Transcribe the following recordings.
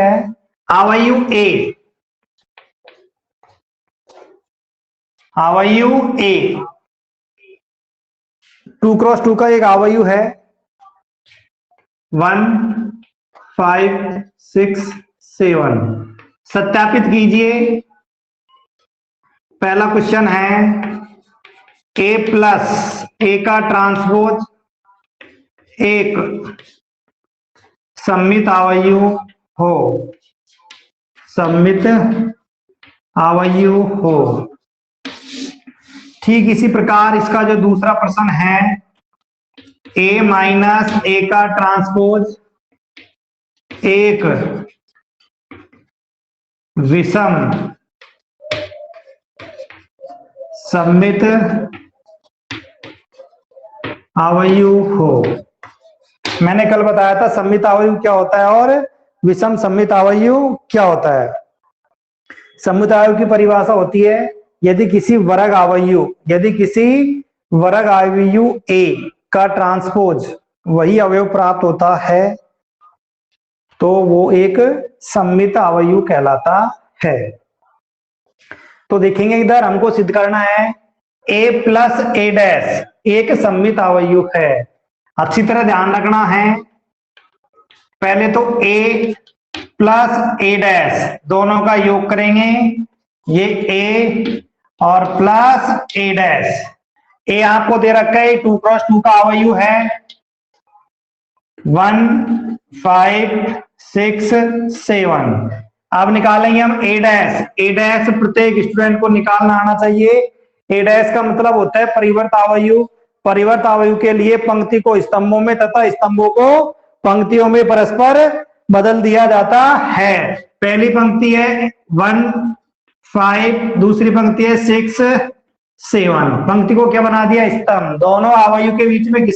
है अवयु ए, अवयु ए 2x2 का एक अवयु है 1 5 6 7। सत्यापित कीजिए। पहला क्वेश्चन है ए प्लस ए का ट्रांसपोज एक सममित अवयु हो, सममित अवयु हो। ठीक इसी प्रकार इसका जो दूसरा प्रश्न है ए माइनस ए का ट्रांसपोज एक विषम सममित अवयु हो। मैंने कल बताया था सममित अवयु क्या होता है और विषम सममित अवयु क्या होता है। सममित अवयु की परिभाषा होती है यदि किसी वर्ग अवयु ए का ट्रांसपोज वही अवयव प्राप्त होता है तो वो एक सममित अवयु कहलाता है। तो देखेंगे इधर हमको सिद्ध करना है ए प्लस ए डैश एक सममित अवयु है। अच्छी तरह ध्यान रखना है, पहले तो ए प्लस ए डैश दोनों का योग करेंगे, ये ए और प्लस ए डैश। ए आपको दे रखा है 2x2 का अवयु है 1 5 6 7। अब निकालेंगे हम ए डैश। ए डैश प्रत्येक स्टूडेंट को निकालना आना चाहिए। ए डैश का मतलब होता है परिवर्त अवयु। परिवर्त अवयु के लिए पंक्ति को स्तंभों में तथा स्तंभों को पंक्तियों में परस्पर बदल दिया जाता है। पहली पंक्ति है 1 5, दूसरी पंक्ति है 6 7। पंक्ति को क्या बना दिया? स्तंभ। दोनों अवयु के बीच में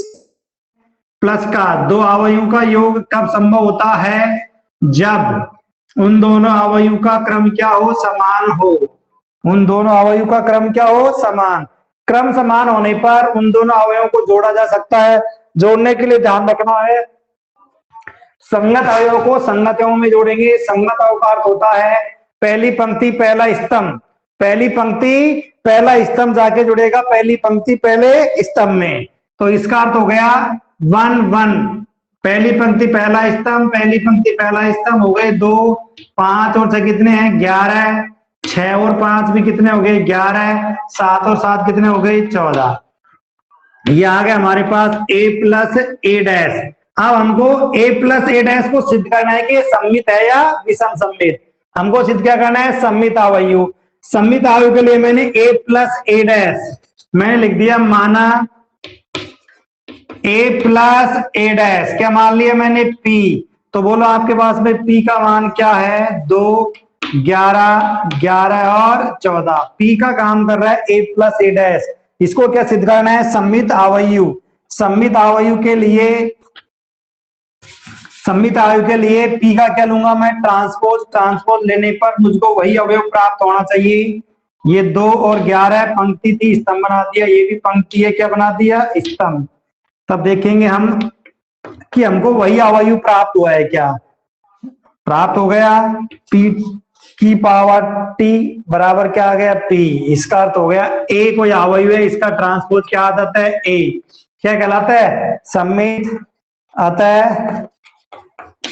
प्लस का दो अवयु का योग कब संभव होता है? जब उन दोनों अवयु का क्रम क्या हो? समान हो। उन दोनों अवयु का क्रम क्या हो? समान। क्रम समान होने पर उन दोनों अवयवों को जोड़ा जा सकता है। जोड़ने के लिए ध्यान रखना है संगत अवयवों को संगतों में जोड़ेंगे। संगत अवयव का अर्थ होता है पहली पंक्ति पहला स्तंभ, पहली पंक्ति पहला स्तंभ जाके जुड़ेगा पहली पंक्ति पहले स्तंभ में। तो इसका अर्थ हो गया 1 1, पहली पंक्ति पहला स्तंभ, पहली पंक्ति पहला स्तंभ हो गए 2 5 और 6 कितने हैं? 11। 6 और 5 भी कितने हो गए? 11। 7 और 7 कितने हो गए? 14। ये आ गया हमारे पास a प्लस ए डैश। अब हमको a प्लस ए डैश को सिद्ध करना है कि सममित है या विषम सममित। हमको सिद्ध क्या करना है? सममित अवयु। सममित अवयु के लिए मैंने a प्लस ए डैश मैंने लिख दिया माना a प्लस ए डैश। क्या मान लिया मैंने? p। तो बोलो आपके पास में p का मान क्या है? 2 11 11 और 14। p का काम कर रहा है a प्लस ए डैश। इसको क्या सिद्ध करना है? सममित अवयु। सममित अवयु के लिए p का क्या लूंगा मैं? ट्रांसपोज। ट्रांसपोज लेने पर मुझको वही अवयव प्राप्त होना चाहिए। ये 2 और 11 पंक्ति थी, स्तंभ बना दिया। ये भी पंक्ति है, क्या बना दिया? स्तंभ। तब देखेंगे हम कि हमको वही अवयु प्राप्त हुआ है क्या? प्राप्त हो गया p की पावर t बराबर क्या आ गया? p। इसका अर्थ हो गया a कोई अवयु है, इसका ट्रांसपोज क्या आता है? a। क्या कहलाता है? सममित। अतः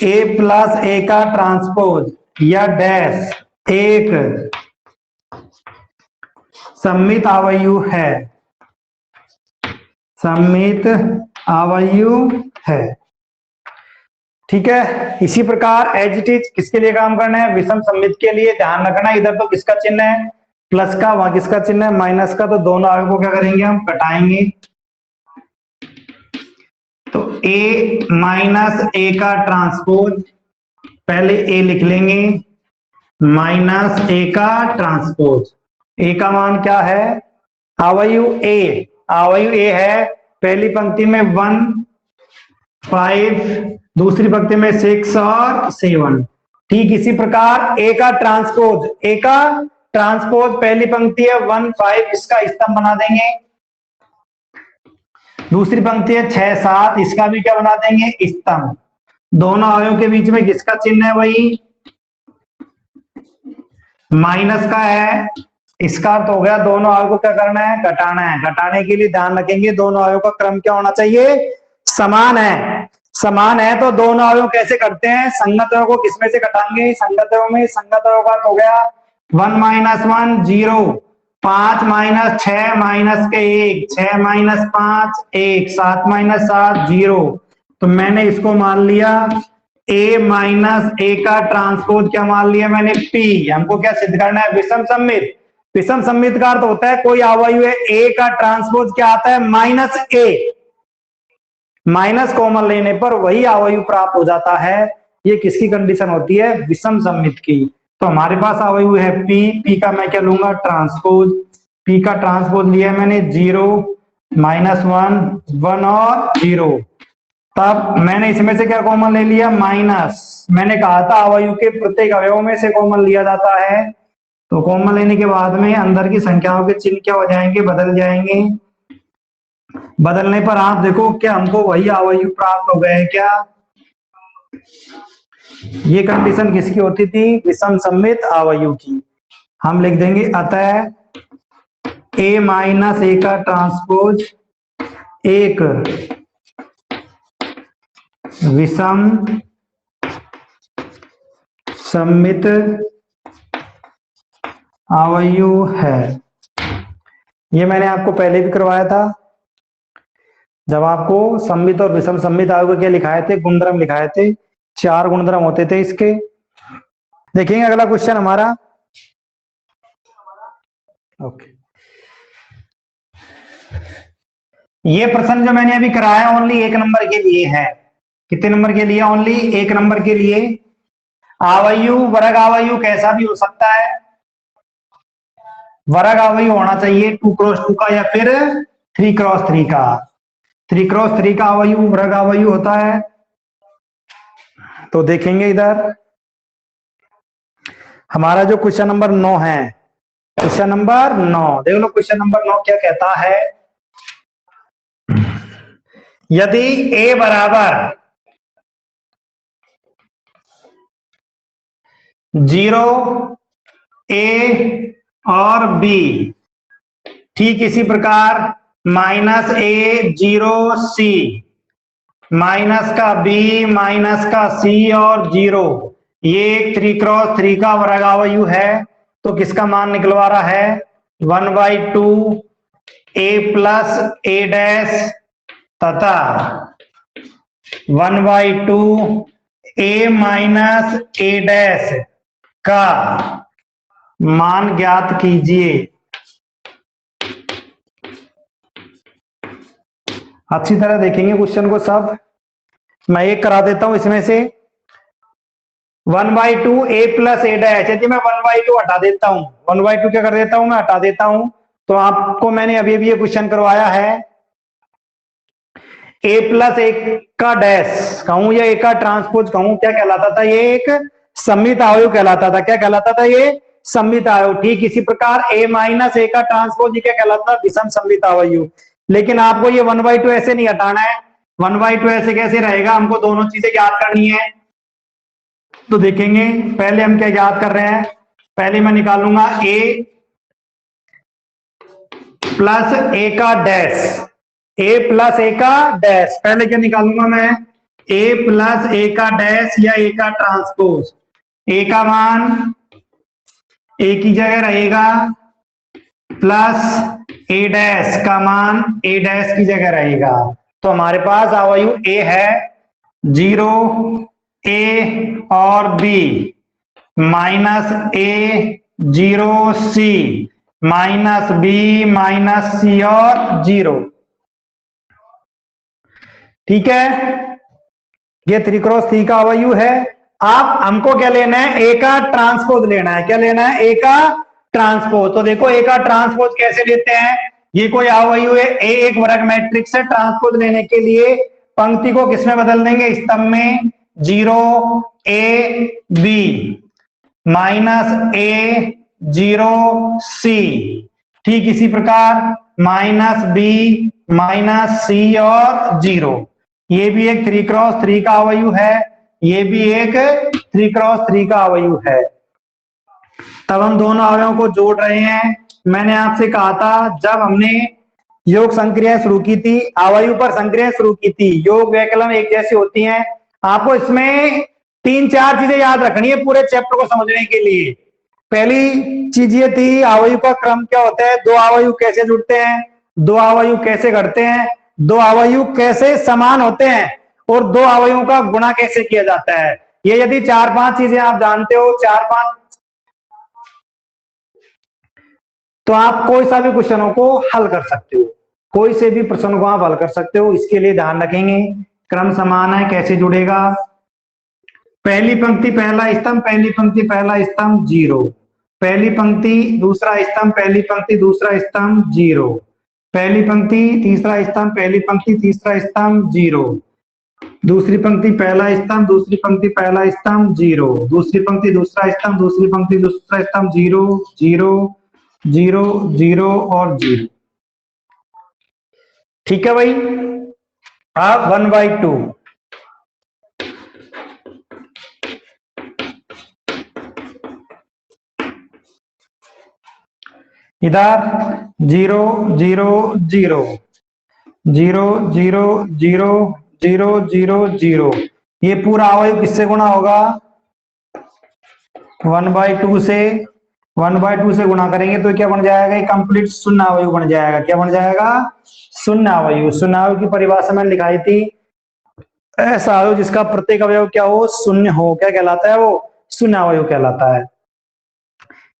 a प्लस ए का ट्रांसपोज या डैश एक सममित अवयु है। सममित अवयु है। ठीक है। इसी प्रकार एज इट इज किसके लिए काम करना है? विषम सममित के लिए। ध्यान रखना इधर तो किसका चिन्ह है? प्लस का, वहां किसका चिन्ह है? माइनस का। तो दोनों अवयव को क्या करेंगे? हम कटाएंगे। तो a माइनस ए का ट्रांसपोज, पहले a लिख लेंगे माइनस ए का ट्रांसपोज। a का मान क्या है? अवयु a। अवयु a है पहली पंक्ति में 1 5, दूसरी पंक्ति में 6 और 7। ठीक इसी प्रकार a का ट्रांसपोज, a का ट्रांसपोज पहली पंक्ति है 1 5, इसका स्तंभ बना देंगे। दूसरी पंक्ति है 6 7, इसका भी क्या बना देंगे? स्तंभ। दोनों अवयव के बीच में किसका चिन्ह है? वही माइनस का है, इसका अर्थ हो गया दोनों अवयव को क्या करना है, घटाना है। घटाने के लिए ध्यान रखेंगे दोनों अवयव का क्रम क्या होना चाहिए, समान है। समान है तो दोनों अवयव कैसे करते हैं, संगत अवयव को किसमें से घटाएंगे, संगत अवयव में। संगत अवयव का अर्थ हो गया 1 - 1 0, 5 - 6 माइनस के 1, 6 - 5 1, 7 - 7 0। तो मैंने इसको मान लिया a माइनस ए का ट्रांसपोज क्या मान लिया मैंने, p। हमको क्या सिद्ध करना है, विषम सममित। विषम सममित का अर्थ होता है कोई अवयव है a का ट्रांसपोज क्या आता है, -a। माइनस कॉमन लेने पर वही अवयव प्राप्त हो जाता है। ये किसकी कंडीशन होती है, विषम सममित की। तो हमारे पास अवयव है p का मैं क्या लूंगा, ट्रांसपोज। p का ट्रांसपोज लिया मैंने 0 -1 1 और 0। तब मैंने इसमें से क्या कॉमन ले लिया, माइनस। मैंने कहा था अवयव के प्रत्येक अवयव में से कॉमन लिया जाता है। तो कॉमन लेने के बाद में अंदर की संख्याओं के चिन्ह क्या हो जाएंगे, बदल जाएंगे। बदलने पर आप देखो क्या हमको वही अवयव प्राप्त हो गए क्या। ये कंडीशन किसकी होती थी, विषम सममित अवयव की। हम लिख देंगे अतः a माइनस ए का ट्रांसपोज एक विषम सममित अवयव है। ये मैंने आपको पहले भी करवाया था जब आपको सममित और विषम सममित अवयव के लिखाए थे, गुणधर्म लिखाए थे। 4 गुणधर्म होते थे इसके। देखेंगे अगला क्वेश्चन हमारा। ओके, ये प्रश्न जो मैंने अभी कराया ओनली 1 नंबर के लिए है। कितने नंबर के लिए, ओनली 1 नंबर के लिए। अवयव वर्ग अवयव कैसा भी हो सकता है। वर्ग अवयव होना चाहिए 2x2 का या फिर 3x3 का। 3x3 का अवयव वर्ग अवयव होता है। तो देखेंगे इधर हमारा जो क्वेश्चन नंबर 9 है, क्वेश्चन नंबर 9 देख लो। क्वेश्चन नंबर 9 क्या कहता है, यदि a बराबर 0 a और b, ठीक इसी प्रकार -a 0 c, माइनस का b माइनस का c और 0, ये 3x3 का वर्ग अवयव है। तो किसका मान निकलवा रहा है, 1/2 a प्लस a डैश तथा 1/2 a माइनस a डैश का मान ज्ञात कीजिए। अच्छी तरह देखेंगे क्वेश्चन को सब। मैं एक करा देता हूं इसमें से 1/2 a प्लस a डैश। यदि मैं 1/2 हटा देता हूं, 1/2 क्या कर देता हूं, मैं हटा देता हूं। तो आपको मैंने अभी भी ये क्वेश्चन करवाया है a प्लस a का डैश कहूं या a का ट्रांसपोज कहूं, क्या कहलाता था, ये एक सममित अवयव कहलाता था। क्या कहलाता था, ये सममित अवयव। ठीक इसी प्रकार a माइनस a का ट्रांसपोज क्या कहलाता था, विषम सममित अवयव। लेकिन आपको ये 1/2 ऐसे नहीं हटाना है। 1/2 ऐसे कैसे रहेगा, हमको दोनों चीजें याद करनी है। तो देखेंगे पहले हम क्या याद कर रहे हैं। पहले मैं निकालूंगा a प्लस a का डैश, a प्लस a का डैश। पहले क्या निकालूंगा मैं, a प्लस a का डैश या a का ट्रांसपोज। a का मान a की जगह रहेगा प्लस a डैश का मान a डैश की जगह रहेगा। तो हमारे पास अवयव a है 0 a और b minus a 0 c minus b minus c और 0। ठीक है, ये 3x3 का अवयव है। आप हमको क्या लेना है, a का ट्रांसपोज लेना है। क्या लेना है, a का ट्रांसपोज। तो देखो a का ट्रांसपोज कैसे लेते हैं, ये कोई अवयव है a एक वर्ग मैट्रिक्स है। ट्रांसपोज लेने के लिए पंक्ति को किसमें बदल देंगे, स्तंभ में। 0 a b minus a 0 c, ठीक इसी प्रकार माइनस b माइनस c और 0। ये भी एक 3x3 का अवयव है, ये भी एक 3x3 का अवयव है। तब हम दोनों अवयवों को जोड़ रहे हैं। मैंने आपसे कहा था जब हमने योग संक्रिया शुरू की थी, अवयव पर संक्रिया शुरू की थी, योग वैकलन एक जैसी होती हैं। आपको इसमें 3-4 चीजें याद रखनी है पूरे चैप्टर को समझने के लिए। पहली चीज ये थी अवयव का क्रम क्या होता है, दो अवयव कैसे जुड़ते हैं, दो अवयव कैसे घटते हैं, दो अवयव कैसे समान होते हैं, और दो अवयवों का गुणा कैसे किया जाता है। ये यदि 4-5 चीजें आप जानते हो, 4-5, तो आप कोई सा भी क्वेश्चनों को हल कर सकते हो, कोई से भी प्रश्न को आप हल कर सकते हो। इसके लिए ध्यान रखेंगे क्रम समान है, कैसे जुड़ेगा। पहली पंक्ति पहला स्तंभ, पहली पंक्ति पहला स्तंभ 0, पहली पंक्ति दूसरा स्तंभ, पहली पंक्ति दूसरा स्तंभ 0, पहली पंक्ति तीसरा स्तंभ, पहली पंक्ति तीसरा स्तंभ 0, दूसरी पंक्ति पहला स्तंभ, दूसरी पंक्ति पहला स्तंभ 0, दूसरी पंक्ति दूसरा स्तंभ, दूसरी पंक्ति दूसरा स्तंभ 0 0 0 0 और 0। ठीक है भाई। अब 1/2 इधर 0 0 0 0 0 0 0 0 0। ये पूरा अवयव किससे गुणा होगा, 1/2 से। 1/2 से गुणा करेंगे तो क्या बन जाएगा, ये कंप्लीट शून्य अवयव बन जाएगा। क्या बन जाएगा, शून्य अवयव। शून्य अवयव की परिभाषा मैंने लिखाई थी, ऐसा अवयव जिसका प्रत्येक अवयव क्या हो, शून्य हो, क्या कहलाता है, वो शून्य अवयव कहलाता है।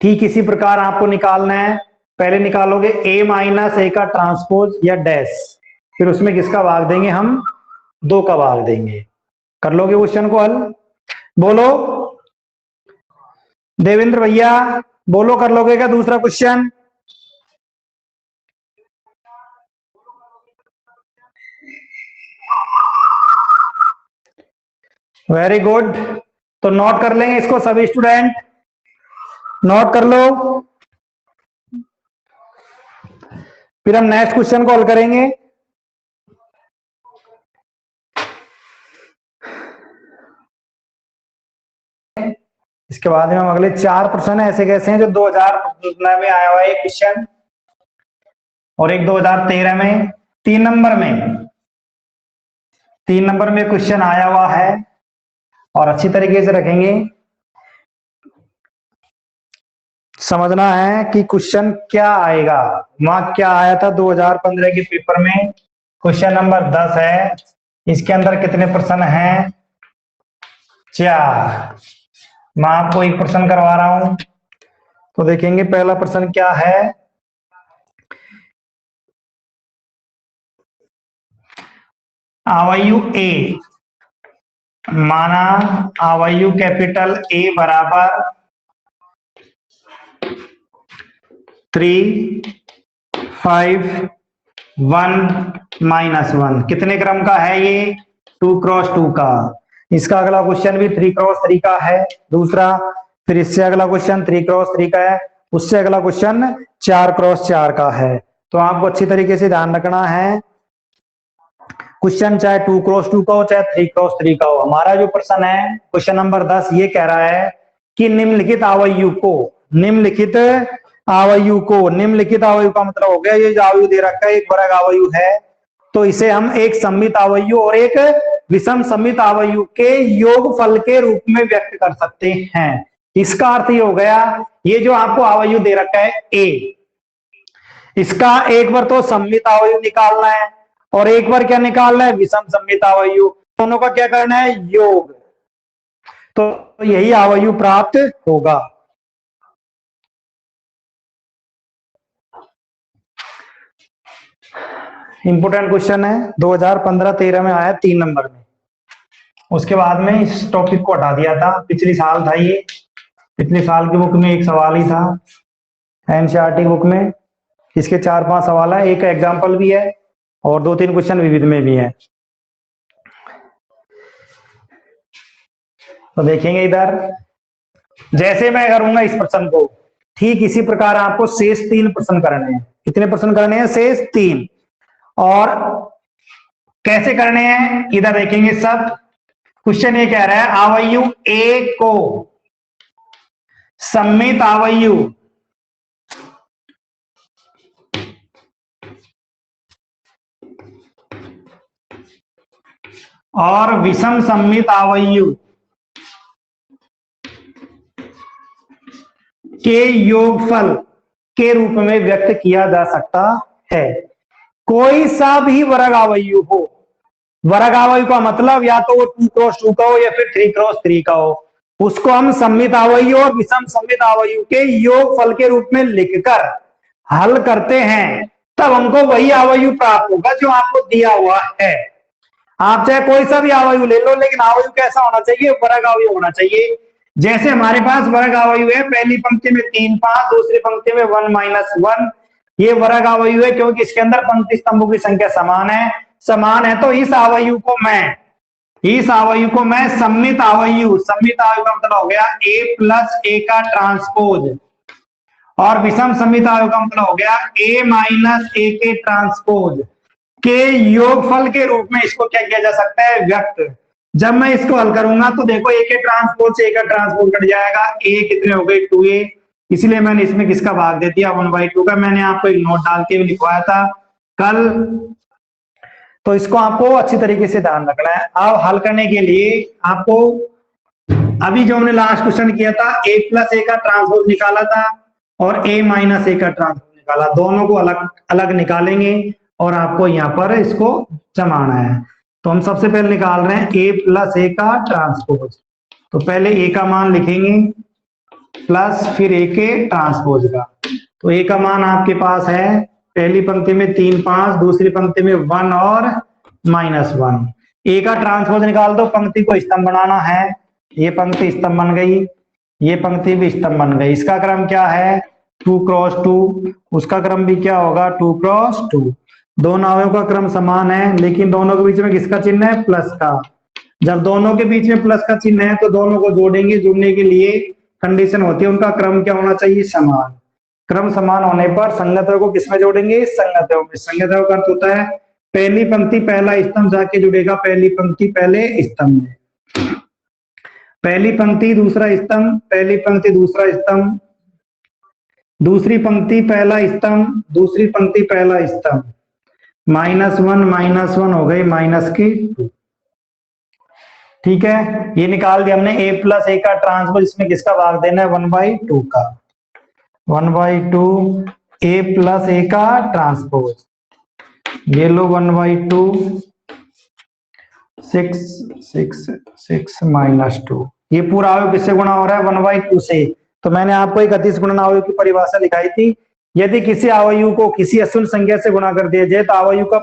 ठीक इसी प्रकार आपको निकालना है, पहले निकालोगे A-A का ट्रांसपोज या डैश, फिर उसमें किसका भाग देंगे हम, 2 का भाग देंगे। कर लोगे क्वेश्चन को हल, बोलो देवेंद्र भैया, बोलो कर लोगे क्या दूसरा क्वेश्चन। वेरी गुड, तो नोट कर लेंगे इसको सभी स्टूडेंट, नोट कर लो। फिर हम नेक्स्ट क्वेश्चन को हल करेंगे। इसके बाद में हम अगले 4 प्रश्न ऐसे कैसे हैं जो 2015 में आया हुआ है क्वेश्चन, और एक 2013 में, 3 नंबर में, 3 नंबर में क्वेश्चन आया हुआ है, और अच्छी तरीके से रखेंगे। समझना है कि क्वेश्चन क्या आएगा। वहां क्या आया था 2015 के पेपर में, क्वेश्चन नंबर 10 है। इसके अंदर कितने प्रश्न हैं, 4। मैं आपको एक प्रश्न करवा रहा हूं, तो देखेंगे पहला प्रश्न क्या है। अवयव ए, माना अवयव कैपिटल ए बराबर 3 5 1 -1, कितने क्रम का है ये, 2x2 का। इसका अगला क्वेश्चन भी 3x3 का है दूसरा, फिर इससे अगला क्वेश्चन 3x3 का है, उससे अगला क्वेश्चन 4x4 का है। तो आपको अच्छी तरीके से ध्यान रखना है, क्वेश्चन चाहे 2x2 का हो चाहे 3x3 का हो। हमारा जो प्रश्न है क्वेश्चन नंबर 10 ये कह रहा है कि निम्नलिखित अवयव को, निम्नलिखित अवयव को, निम्नलिखित अवयव का मतलब हो गया ये जो अवयव दे रखा है एक वर्ग अवयव है, तो इसे हम एक सममित अवयव और एक विषम सममित अवयव के योगफल के रूप में व्यक्त कर सकते हैं। इसका अर्थ ये हो गया, ये जो आपको अवयव दे रखा है ए, इसका एक बार तो सममित अवयव निकालना है और एक बार क्या निकालना है, विषम सममित अवयव। दोनों का क्या करना है, योग, तो यही अवयव प्राप्त होगा। इंपोर्टेंट क्वेश्चन है, 2015-13 में आया 3 नंबर में। उसके बाद में इस टॉपिक को हटा दिया था, पिछली साल था ये, पिछले साल की बुक में एक सवाल ही था एनसीईआरटी बुक में। इसके 4-5 सवाल है, एक एग्जाम्पल भी है और 2-3 क्वेश्चन विविध में भी है। तो देखेंगे इधर, जैसे मैं करूंगा इस प्रश्न को, ठीक इसी प्रकार आपको शेष 3 प्रश्न करने हैं। कितने प्रश्न करने हैं, शेष 3। और कैसे करने हैं इधर देखेंगे सब। क्वेश्चन ये कह रहा है अवयव ए को सम्मित अवयु और विषम सम्मित अवयु के योगफल के रूप में व्यक्त किया जा सकता है। कोई सा भी वर्ग अवयु हो, वर्ग अवयु का मतलब या तो वो 2x2 का हो या फिर 3x3 का हो, उसको हम सम्मित अवयु और विषम सम्मित अवयु के योगफल के रूप में लिखकर हल करते हैं, तब हमको वही अवयु प्राप्त होगा जो आपको दिया हुआ है। आप चाहे कोई सा भी अवयु ले लो, लेकिन अवयु कैसा होना चाहिए? वर्ग अवयु होना चाहिए। जैसे हमारे पास वर्ग अवयु है, पहली पंक्ति में 3 5, दूसरी पंक्ति में 1 -1, ये वर्ग अवयु है क्योंकि इसके अंदर पंक्ति स्तंभों की संख्या समान है। समान है तो इस अवयु को मैं सम्मित अवयु, सम्मित अवयु का मतलब हो गया a + a का ट्रांसपोज, और विषम सम्मित अवयु का मतलब हो गया a - a के ट्रांसपोज के योगफल के रूप में इसको क्या किया जा सकता है? व्यक्त। जब मैं इसको हल करूंगा तो देखो a के ट्रांसपोज से a का ट्रांसपोज कट जाएगा, a कितने हो गए? 2a, इसलिए मैंने इसमें किसका भाग दे दिया? 1/2 का। मैंने आपको एक नोट डाल के भी लिखवाया था कल, तो इसको आपको अच्छी तरीके से ध्यान रखना है। अब हल करने के लिए आपको अभी जो हमने लास्ट क्वेश्चन किया था, a + a का ट्रांसपोज निकाला था और a - a का ट्रांसपोज निकाला, दोनों को अलग अलग निकालेंगे और आपको यहाँ पर इसको जमाना है। तो हम सबसे पहले निकाल रहे हैं a + a का ट्रांसपोज। तो पहले a का मान लिखेंगे प्लस फिर a के ट्रांसपोज का। तो a का मान आपके पास है पहली पंक्ति में 3 5, दूसरी पंक्ति में 1 और -1। a का ट्रांसपोज निकाल दो, पंक्ति को स्तंभ बनाना है। ये पंक्ति स्तंभ बन गई, ये पंक्ति भी स्तंभ बन गई। इसका क्रम क्या है? 2x2, उसका क्रम भी क्या होगा? 2x2। दोनों अवयवों का क्रम समान है, लेकिन दोनों के बीच में किसका चिन्ह है? प्लस का। जब दोनों के बीच में प्लस का चिन्ह है तो दोनों को जोड़ेंगे। जुड़ने के लिए कंडीशन होती है उनका क्रम क्या होना चाहिए? समान। क्रम समान होने पर संगत अवयव को किसमें जोड़ेंगे? संगत अवयव में। संगत अवयव का अर्थ होता है पहली पंक्ति पहला स्तंभ जाके जुड़ेगा पहली पंक्ति पहले स्तंभ में, पहली पंक्ति दूसरा स्तंभ, पहली पंक्ति दूसरा स्तंभ, दूसरी पंक्ति पहला स्तंभ, दूसरी पंक्ति पहला स्तंभ, -1 हो गई -2। ठीक है, ये निकाल दिया हमने a + a का ट्रांसपोज। इसमें किसका भाग देना है? 1/2 का। 1/2 a + a का ट्रांसपोज, ये लो 1/2 6 6 6 -2। ये पूरा अवयव किससे गुणा हो रहा है? 1/2 से। तो मैंने आपको एक अदिश गुणन अवयव की परिभाषा दिखाई थी। यदि किसी अवयव को किसी अशून्य संख्या से गुणा कर दिया जाए तो अवयव का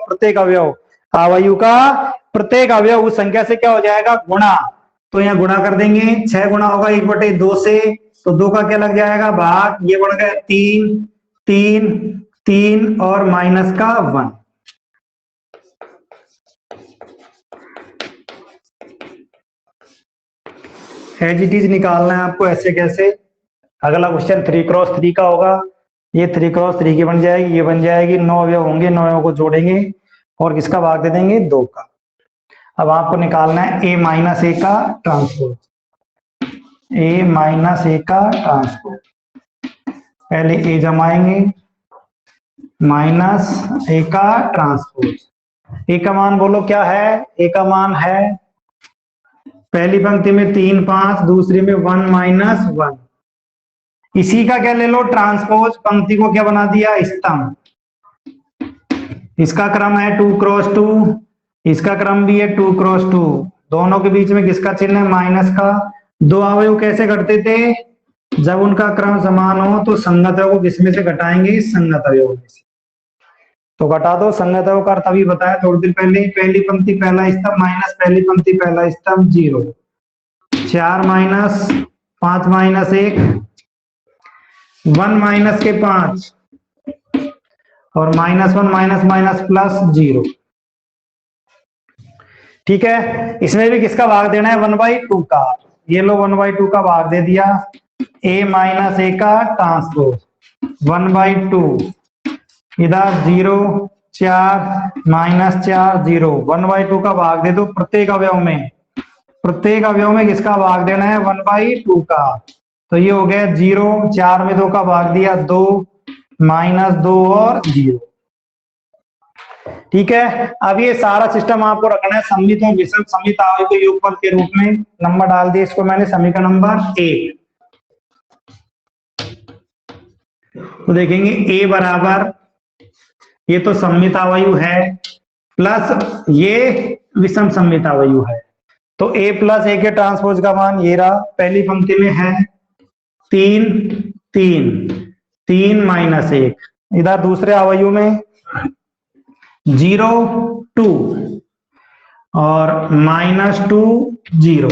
प्रत्येक अवयव उस संख्या से क्या हो जाएगा? गुणा। तो यहाँ गुणा कर देंगे, 6 गुणा होगा 1/2 से, तो 2 का क्या लग जाएगा? भाग। ये बन गया 3 3 3 और -1। एज इट इज निकालना है आपको। ऐसे कैसे? अगला क्वेश्चन 3x3 का होगा। ये 3x3 की बन जाएगी, ये बन जाएगी। 9 अवयव होंगे, 9 अवयव को जोड़ेंगे और किसका भाग दे देंगे? 2 का। अब आपको निकालना है a - a का ट्रांसपोज, a - a का ट्रांसपोज। पहले a जमाएंगे -a का ट्रांसपोज। a का मान बोलो क्या है? a का मान है पहली पंक्ति में 3 5, दूसरी में 1 -1। इसी का क्या ले लो? ट्रांसपोज। पंक्ति को क्या बना दिया? स्तंभ। इसका क्रम है 2x2, इसका क्रम भी है 2x2। दोनों के बीच में किसका चिन्ह है? माइनस का। दो अवयव कैसे घटते थे? जब उनका क्रम समान हो तो संगत अवयव को किसमें से घटाएंगे? संगत अवयव में से। तो घटा दो। संगत अवयव का अर्थ अभी बताया थोड़ी देर पहले। पहली पंक्ति पहला स्तंभ माइनस पहली पंक्ति पहला स्तंभ 0, 4 - 5 - 1, 1 - के 5 और -1 +0। ठीक है, इसमें भी किसका भाग देना है? 1/2 का। ये लो 1/2 का भाग दे दिया। a - a का ट्रांसपोज 1/2, इधर 0 4 -4 0, 1/2 का भाग दे दो प्रत्येक अवयव में। प्रत्येक अवयव में किसका भाग देना है? 1/2 का। तो ये हो गया 0, 4 में 2 का भाग दिया 2, -2 और 0। ठीक है, अब ये सारा सिस्टम आपको रखना है सममित और विषम सममित आव्यूह के योगफल के रूप में। नंबर डाल दिया इसको मैंने समीकरण नंबर 1। तो देखेंगे a बराबर, ये तो सममित आव्यूह है, प्लस ये विषम सममित आव्यूह है। तो a प्लस a के ट्रांसपोज का मान ये रहा, पहली पंक्ति में है 3, 3, 3 -1। इधर दूसरे आव्यूह में 0, 2 और -2, 0।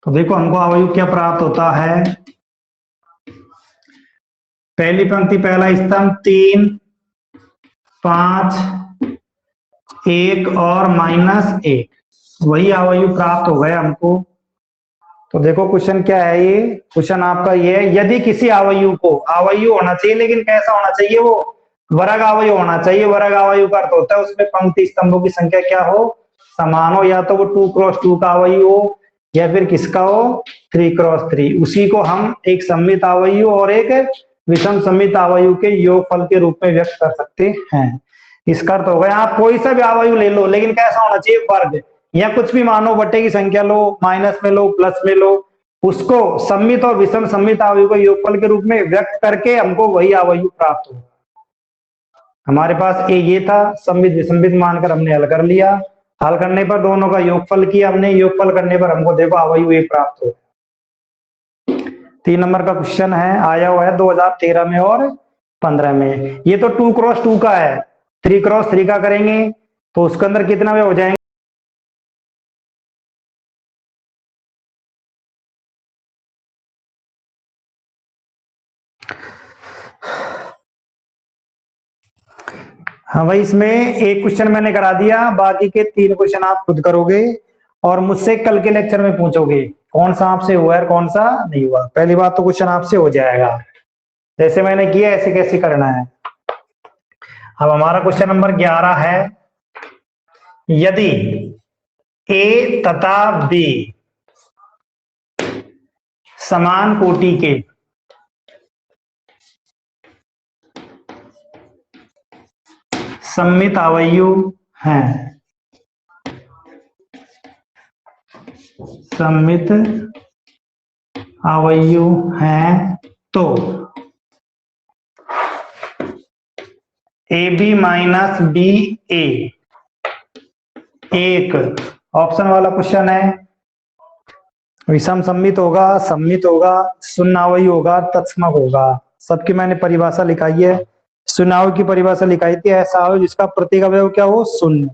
तो देखो हमको आव्यूह क्या प्राप्त होता है। पहली पंक्ति पहला स्तंभ 3, 5, 1 और -1, वही आव्यूह प्राप्त हो गया हमको। तो देखो क्वेश्चन क्या है, ये क्वेश्चन आपका ये है, यदि किसी आव्यूह को, आव्यूह होना चाहिए लेकिन कैसा होना चाहिए, वो वर्ग आव्यूह होना चाहिए। वर्ग आव्यूह का अर्थ होता है उसमें पंक्ति स्तंभों की संख्या क्या हो, समान हो, या तो वो 2x2 का आव्यूह हो या फिर किसका हो 3x3। उसी को हम एक सममित आव्यूह और एक विषम सममित आव्यूह के योगफल के रूप में व्यक्त कर सकते हैं। इसका अर्थ होगा आप कोई सा भी आव्यूह ले लो लेकिन कैसा होना चाहिए, वर्ग, या कुछ भी मानो, बट्टे की संख्या लो, माइनस में लो, प्लस में लो, उसको सममित और विषम सममित आव्यूह के योगफल के रूप में व्यक्त करके हमको वही आव्यूह प्राप्त होगा। हमारे पास ये था, सममित विषमित मानकर हमने हल कर लिया। हल करने पर दोनों का योगफल किया हमने, योगफल करने पर हमको देखो आव्यूह एक प्राप्त हो। 3 नंबर का क्वेश्चन है, आया हुआ है 2013 में और 15 में। ये तो 2x2 का है, 3x3 का करेंगे तो उसके अंदर कितना वे हो जाएंगे, हाँ भाई, इसमें एक क्वेश्चन मैंने करा दिया, बाकी के 3 क्वेश्चन आप खुद करोगे और मुझसे कल के लेक्चर में पूछोगे कौन सा आपसे हुआ है कौन सा नहीं हुआ। पहली बात तो क्वेश्चन आपसे हो जाएगा, जैसे मैंने किया ऐसे कैसे करना है। अब हमारा क्वेश्चन नंबर 11 है, यदि A तथा B समान कोटि के सममित आव्यूह हैं, सममित आव्यूह हैं, तो AB माइनस BA एक ऑप्शन वाला क्वेश्चन है, विषम सममित होगा, सममित होगा, शून्य आव्यूह होगा, तत्समक होगा। सबकी मैंने परिभाषा लिखाई है। शून्य आव्यूह की परिभाषा लिखाई थी, ऐसा आव्यूह जिसका प्रत्येक अवयव क्या हो, शून्य।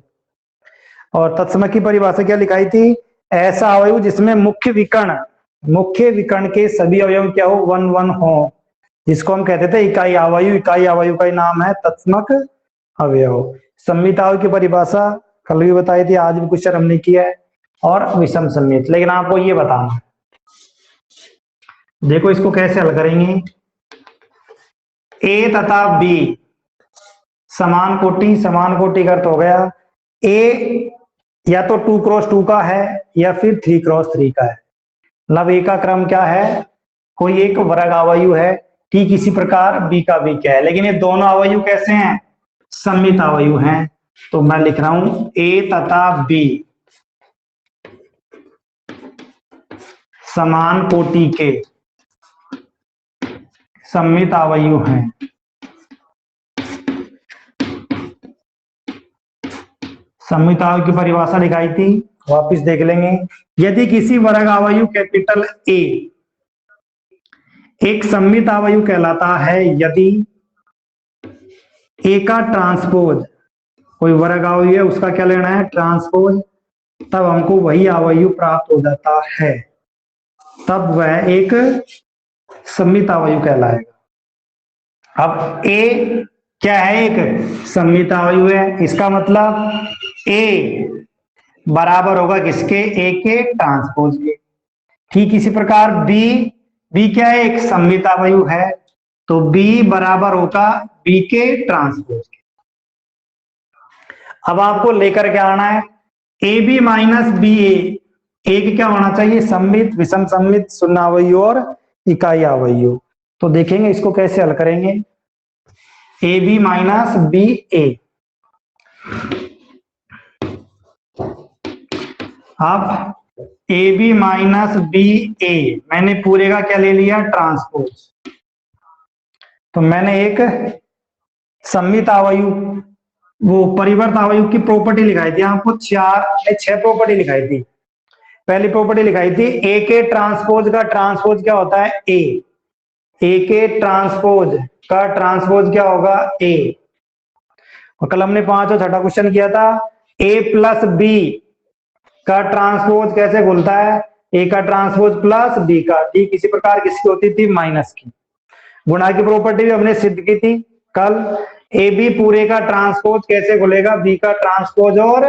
और तत्समक की परिभाषा क्या लिखाई थी, ऐसा आव्यूह जिसमें मुख्य विकर्ण के सभी अवयव क्या हो, 1 1 हो, जिसको हम कहते थे इकाई आव्यूह। इकाई आव्यूह का नाम है तत्समक अवयव। सममित आव्यूह की परिभाषा कल भी बताई थी, आज भी क्वेश्चन हमने किया है, और विषम सममित। लेकिन आपको ये बताना, देखो इसको कैसे हल करेंगे। A तथा B समान कोटि का अर्थ हो गया A या तो 2x2 का है या फिर 3x3 का है। मतलब A का क्रम क्या है, कोई एक वर्ग आव्यूह है, ठीक इसी प्रकार B का भी क्या है, लेकिन ये दोनों आव्यूह कैसे हैं, सममित आव्यूह हैं। तो मैं लिख रहा हूं A तथा B समान कोटि के सममित आव्यूह हैं। सममित आव्यूह की परिभाषा लिखाई थी, वापस देख लेंगे। यदि किसी वर्ग आव्यूह कैपिटल A एक सममित आव्यूह कहलाता है, यदि A का ट्रांसपोज, कोई वर्ग आव्यूह है उसका क्या लेना है, ट्रांसपोज, तब हमको वही आव्यूह प्राप्त हो जाता है, तब वह एक सममित आव्यूह कहलाएगा। अब A क्या है, एक सममित आव्यूह है, इसका मतलब A बराबर होगा किसके, A के ट्रांसपोज के। ठीक इसी प्रकार B क्या है, एक सममित आव्यूह है, तो B बराबर होगा B के ट्रांसपोज के। अब आपको लेकर के आना है AB माइनस BA एक क्या होना चाहिए, सममित, विषम सममित, शून्य अवयवी और इकाई अवयवी। तो देखेंगे इसको कैसे हल करेंगे। ए बी माइनस बी ए, अब ए बी माइनस बी ए, मैंने पूरे का क्या ले लिया, ट्रांसपोज। तो मैंने एक सममित अवयव, वो परिवर्त अवयव की प्रॉपर्टी लिखाई थी आपको, 6 प्रॉपर्टी लिखाई थी। पहली प्रॉपर्टी लिखाई थी ए के ट्रांसपोज का ट्रांसपोज क्या होता है, ए के ट्रांसपोज का ट्रांसपोज क्या होगा, ए। और कल हमने 5 और 6 क्वेश्चन किया था, ए प्लस बी का ट्रांसपोज कैसे खुलता है, ए का ट्रांसपोज प्लस बी का, ठीक इसी प्रकार किसकी होती थी, माइनस की। गुणा की प्रॉपर्टी भी हमने सिद्ध की थी कल, ए बी पूरे का ट्रांसपोज कैसे खुलेगा, बी का ट्रांसपोज और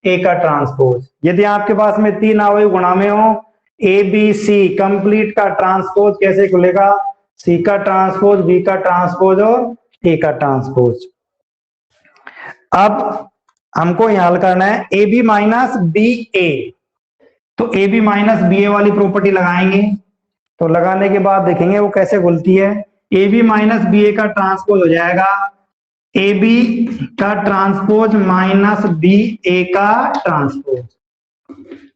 ए का ट्रांसपोज। यदि आपके पास में 3 अवयव गुणा में हो, ए बी सी कंप्लीट का ट्रांसपोज कैसे खुलेगा, सी का ट्रांसपोज, बी का ट्रांसपोज और ए का ट्रांसपोज। अब हमको यहां हल करना है ए बी माइनस बी ए, तो ए बी माइनस बी ए वाली प्रॉपर्टी लगाएंगे। तो लगाने के बाद देखेंगे वो कैसे खुलती है। ए बी माइनस बी ए का ट्रांसपोज हो जाएगा ए बी का ट्रांसपोज माइनस बी ए का ट्रांसपोज।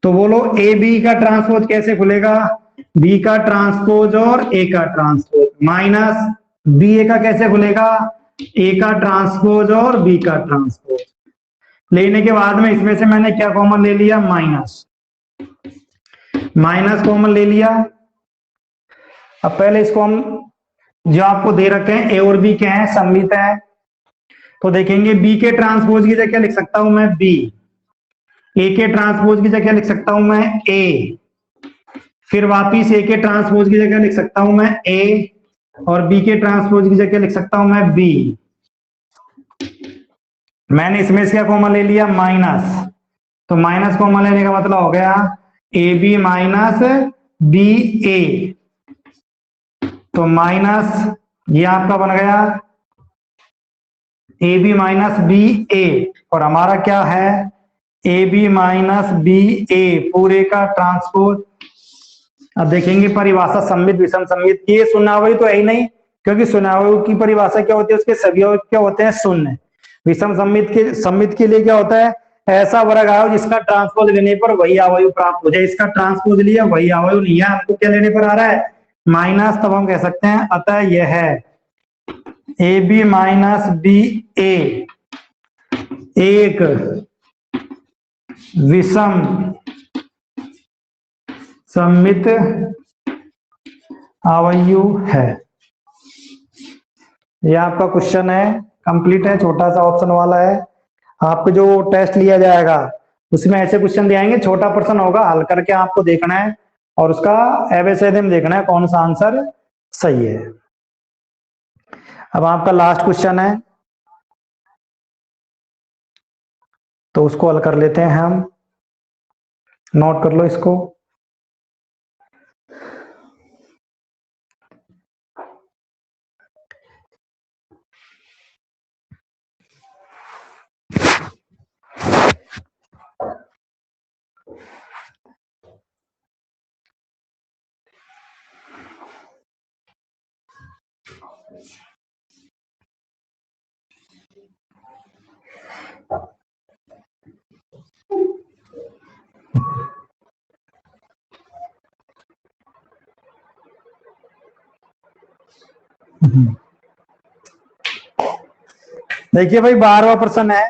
तो बोलो ए बी का ट्रांसपोज कैसे खुलेगा, बी का ट्रांसपोज और ए का ट्रांसपोज, माइनस बी ए का कैसे खुलेगा, ए का ट्रांसपोज और बी का ट्रांसपोज। लेने के बाद में इसमें से मैंने क्या कॉमन ले लिया, माइनस, माइनस कॉमन ले लिया। अब पहले इसको हम, जो आपको दे रखे हैं ए और बी क्या है, सममित है। तो देखेंगे बी के ट्रांसपोज की जगह लिख सकता हूं मैं बी, ए के ट्रांसपोज की जगह लिख सकता हूं मैं ए, फिर वापिस ए के ट्रांसपोज की जगह लिख सकता हूं मैं ए, और बी के ट्रांसपोज की जगह लिख सकता हूं मैं बी। मैंने इसमें से क्या कॉमन ले लिया, माइनस। तो माइनस कॉमन लेने का मतलब हो गया ए बी माइनस बी ए, तो माइनस ये आपका बन गया ए बी माइनस बी ए, और हमारा क्या है, ए बी माइनस बी ए पूरे का ट्रांसपोज। अब देखेंगे परिभाषा सममित विषम सममित, ये शून्यावयवी तो है ही नहीं, क्योंकि शून्यावयवी की परिभाषा क्या होती है, उसके सभी अवयव क्या होते हैं, शून्य। विषम सममित के लिए क्या होता है, ऐसा वर्ग अवयव जिसका ट्रांसपोज लेने पर वही अवयव प्राप्त हो जाए। इसका ट्रांसपोज लिया वही अवयव नहीं है, आपको क्या लेने पर आ रहा है, माइनस। तब हम कह सकते हैं अतः यह है ए बी माइनस बी ए एक विषम सममित अवयव है। यह आपका क्वेश्चन है, कंप्लीट है, छोटा सा ऑप्शन वाला है। आपको जो टेस्ट लिया जाएगा उसमें ऐसे क्वेश्चन दिए आएंगे, छोटा प्रश्न होगा, हल करके आपको देखना है और उसका एबीसीडी में देखना है कौन सा आंसर सही है। अब आपका लास्ट क्वेश्चन है, तो उसको हल कर लेते हैं हम, नोट कर लो इसको। देखिए भाई 12वां प्रश्न है,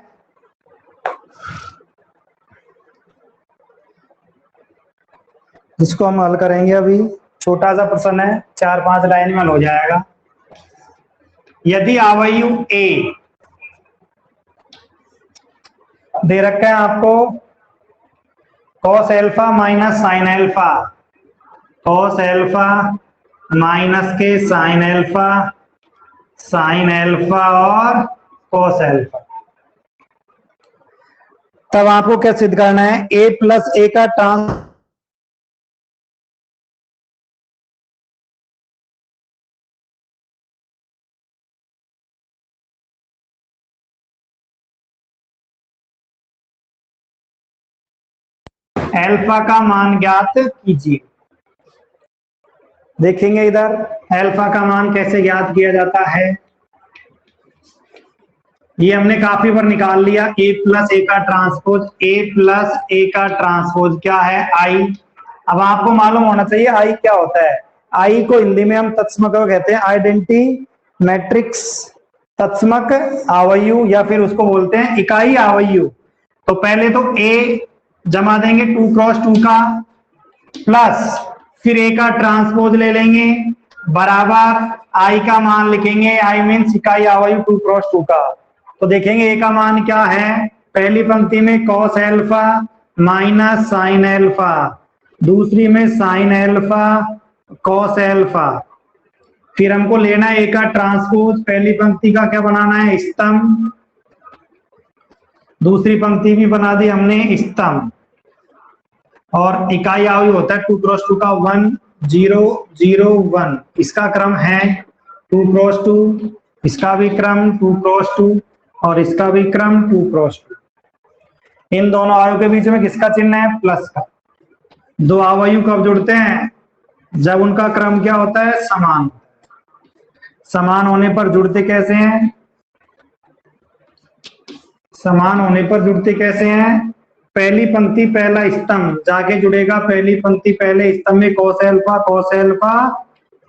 जिसको हम हल करेंगे अभी। छोटा सा प्रश्न है, 4-5 लाइन में हल हो जाएगा। यदि अवयव ए दे रखा है आपको cos alpha minus sine alpha, cos alpha minus के साइन एल्फा और cos एल्फा, तब आपको क्या सिद्ध करना है, a प्लस ए का ट्रांस एल्फा का मान ज्ञात कीजिए। देखेंगे इधर एल्फा का मान कैसे ज्ञात किया जाता है। ये हमने काफी बार निकाल लिया। ए प्लस ए का ट्रांसपोज, ए प्लस ए का ट्रांसपोज क्या है, आई। अब आपको मालूम होना चाहिए आई क्या होता है। आई को हिंदी में हम तत्समक कहते हैं, आइडेंटिटी मैट्रिक्स, तत्समक आवयु या फिर उसको बोलते हैं इकाई आवयु। तो पहले तो ए जमा देंगे 2 क्रॉस 2 का, प्लस फिर ए का ट्रांसपोज ले लेंगे बराबर आई का मान लिखेंगे, आई मीन्स इकाई आवयु 2 क्रॉस 2 का। तो देखेंगे ए का मान क्या है, पहली पंक्ति में cos alpha minus sine alpha, दूसरी में साइन एल्फा कॉस एल्फा। फिर हमको लेना है ए का ट्रांसपोज, पहली पंक्ति का क्या बनाना है, स्तंभ, दूसरी पंक्ति भी बना दी हमने स्तंभ, और इकाई आवयु होता है 2 क्रॉस 2 का 1 0 0 1। इसका क्रम है 2 क्रॉस 2, इसका भी क्रम 2 क्रॉस 2 और इसका भी क्रम 2 क्रॉस 2। इन दोनों आयु के बीच में किसका चिन्ह है, प्लस का। दो आवयु कब जुड़ते हैं, जब उनका क्रम क्या होता है, समान। समान होने पर जुड़ते कैसे हैं, समान होने पर जुड़ते कैसे हैं, पहली पंक्ति पहला स्तंभ जाके जुड़ेगा पहली पंक्ति पहले स्तंभ में cos alpha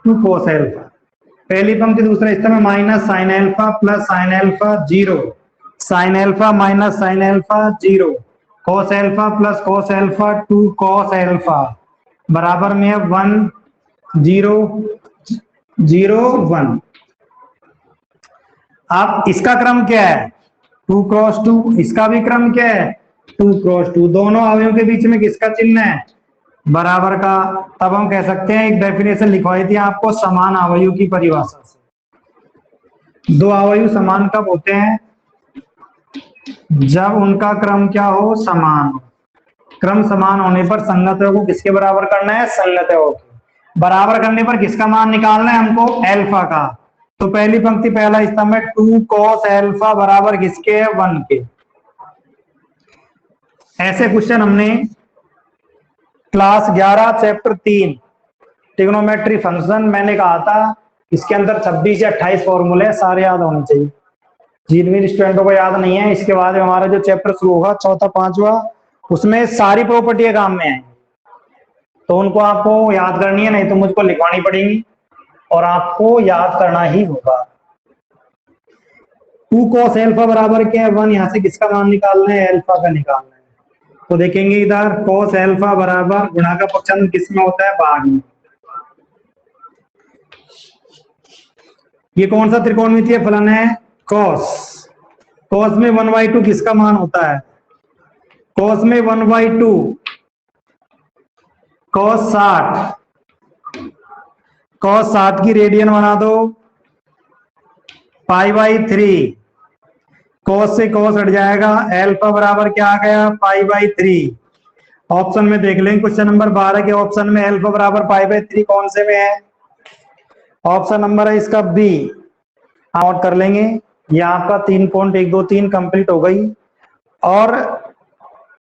to cos alpha, पहली पंक्ति दूसरा स्तंभ में minus sine alpha plus sine alpha 0, sine alpha minus sine alpha 0, cos alpha plus cos alpha 2 cos alpha बराबर में है 1 0 0 1। अब इसका क्रम क्या है, 2 क्रॉस 2, इसका भी क्रम क्या है 2 क्रॉस 2। दोनों अवयवों के बीच में किसका चिन्ह है, बराबर का। तब हम कह सकते हैं, एक डेफिनेशन लिखवाई थी आपको समान अवयव की परिभाषा से। दो अवयव समान कब होते हैं, जब उनका क्रम क्या हो, समान हो। क्रम समान होने पर संगत को किसके बराबर करना है, संगत को बराबर करने पर किसका मान निकालना है हमको, एल्फा का। तो पहली पंक्ति पहला स्तंभ में 2 cos एल्फा बराबर किसके है, 1 के। ऐसे क्वेश्चन हमने क्लास 11 चैप्टर 3 ट्रिग्नोमेट्री फंक्शन, मैंने कहा था इसके अंदर 26 या 28 फॉर्मूले सारे याद होने चाहिए। जिन भी स्टूडेंटों को याद नहीं है, इसके बाद हमारा जो चैप्टर शुरू होगा चौथा पांचवा, उसमें सारी प्रॉपर्टी काम में है, तो उनको आपको याद करनी है, नहीं तो मुझको लिखवानी पड़ेगी और आपको याद करना ही होगा। 2 cos एल्फा बराबर क्या है, 1। यहां से किसका मान निकालना है, एल्फा का निकालना है। तो देखेंगे इधर cos एल्फा बराबर गुणा का पक्षांतर किसमें होता है, भाग में। ये कौन सा त्रिकोणमितीय फलन है, cos। cos में 1/2 किसका मान होता है, cos में 1/2 cos 60, cos 60 की रेडियन बना दो π/3, cos से cos हट जाएगा, एल्फा बराबर क्या आ गया, π/3। ऑप्शन में देख लेंगे क्वेश्चन नंबर 12 के ऑप्शन में एल्फा बराबर π/3 कौन से में है, ऑप्शन नंबर है इसका बी। आउट कर लेंगे। ये आपका 3.123 कंप्लीट हो गई। और